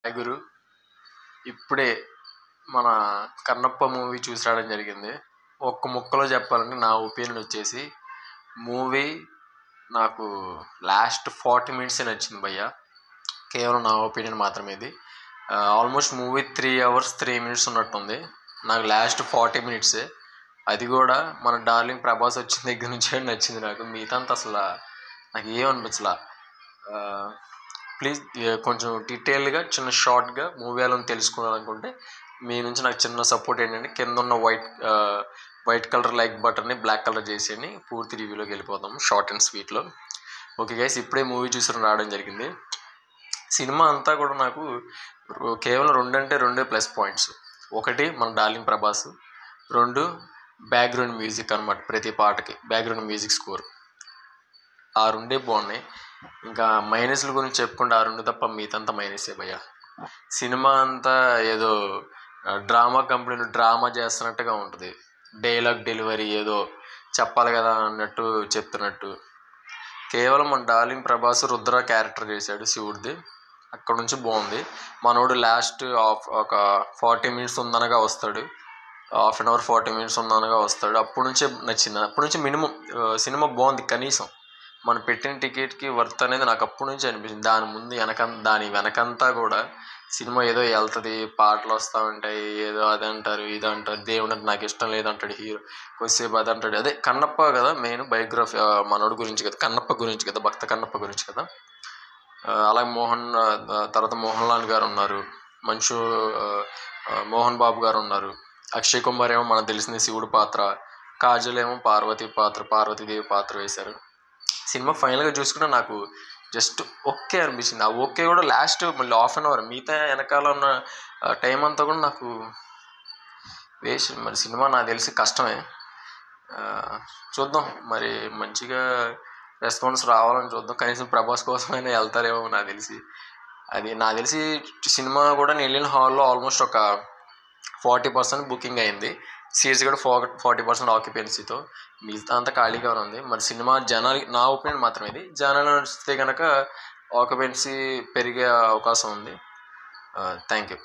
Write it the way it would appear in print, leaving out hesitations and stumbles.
Hi గురు. ఇప్పుడే మన Kannappa movie చూసి రావడం జరిగింది. ఒక్క ముక్కలో చెప్పాలంటే నా ఒపీనియన్ వచ్చేసి మూవీ నాకు లాస్ట్ 40 మినిట్సే నచ్చింది భయ్య. కేవలం నా ఒపీనియన్ మాత్రమే ఇది. ఆల్మోస్ట్ మూవీ 3 hours 3 minutes ఉన్నట్టుంది. నాకు లాస్ట్ 40 మినిట్సే, అది కూడా మన డార్లింగ్ ప్రభాస్ వచ్చిన దగ్గర నుంచే నచ్చింది నాకు. మిగతాంతా అసలు నాకు ఏమనిపించలా. ప్లీజ్ కొంచెం డీటెయిల్గా చిన్న షార్ట్గా మూవీ ఎలా తెలుసుకోవాలనుకుంటే మీ నుంచి నాకు చిన్న సపోర్ట్ ఏంటంటే కింద ఉన్న వైట్ కలర్ లైక్ బటన్ని బ్లాక్ కలర్ చేసేయండి. పూర్తి రివ్యూలోకి వెళ్ళిపోతాము షార్ట్ అండ్ స్వీట్లో. ఓకే గైస్, ఇప్పుడే మూవీ చూసి రావడం జరిగింది. సినిమా అంతా కూడా నాకు కేవలం 2 ప్లస్ పాయింట్స్. ఒకటి మన డార్లింగ్ ప్రభాస్, 2 బ్యాక్గ్రౌండ్ మ్యూజిక్ అనమాట. ప్రతి పాటకి బ్యాక్గ్రౌండ్ మ్యూజిక్ స్కోర్, ఆ 2 బాగున్నాయి. ఇంకా మైనస్ల గురించి చెప్పుకుంటే ఆ 2 తప్ప మిగతంతా మైనసే భయ్య. సినిమా అంతా ఏదో డ్రామా కంపెనీలో డ్రామా చేస్తున్నట్టుగా ఉంటుంది. డైలాగ్ డెలివరీ ఏదో చెప్పాలి కదా అన్నట్టు చెప్తున్నట్టు. కేవలం మన డార్లింగ్ ప్రభాస్ రుద్ర క్యారెక్టర్ చేశాడు శివుడిది, అక్కడ నుంచి బాగుంది. మనోడు లాస్ట్ ఒక 40 minutes ఉందనగా వస్తాడు, ½ an hour 40 minutes ఉందనగా వస్తాడు. అప్పటి నుంచే నచ్చింది. అప్పటి నుంచి మినిమం సినిమా బాగుంది. కనీసం మనం పెట్టిన టికెట్కి వర్త్ అనేది నాకు అప్పటి నుంచి అనిపించింది. దాని వెనకంతా కూడా సినిమా ఏదో వెళ్తుంది, పాటలు వస్తూ ఉంటాయి, ఏదో అది అంటారు ఇది అంటారు, దేవుడు అంటే నాకు ఇష్టం లేదంటాడు హీరో, కొద్దిసేపు అది అంటాడు. అదే కన్నప్ప కదా మెయిన్ బయోగ్రఫీ, మనోడు గురించి కదా, కన్నప్ప గురించి కదా, భక్త కన్నప్ప గురించి కదా. అలాగే తర్వాత మోహన్ లాల్ గారు ఉన్నారు, మోహన్ బాబు గారు ఉన్నారు, అక్షయ్ కుమార్ ఏమో మనకు తెలిసింది శివుడు పాత్ర, కాజల్ ఏమో పార్వతీదేవి పాత్ర వేశారు. సినిమా ఫైనల్గా చూసుకుంటే నాకు జస్ట్ ఓకే అనిపించింది. ఆ ఓకే కూడా లాస్ట్ మళ్ళీ ½ an hour, మిగతా వెనకాల ఉన్న టైం అంతా కూడా నాకు వేస్ట్. మరి సినిమా నాకు తెలిసి కష్టమే. చూద్దాం, మరి మంచిగా రెస్పాన్స్ రావాలని చూద్దాం. కనీసం ప్రభాస్ కోసమైనా వెళ్తారేమో నాకు తెలిసి సినిమా కూడా నేను వెళ్ళిన హాల్లో ఆల్మోస్ట్ ఒక 40% బుకింగ్ అయింది. సీట్స్ కూడా 40% ఆక్యుపెన్సీతో, మిగతా అంతా ఖాళీగా ఉంది. మరి సినిమా జనాలు, నా ఒపీనియన్ మాత్రం ఇది, జనాలు నచ్చితే కనుక ఆక్యుపెన్సీ పెరిగే అవకాశం ఉంది. Thank you.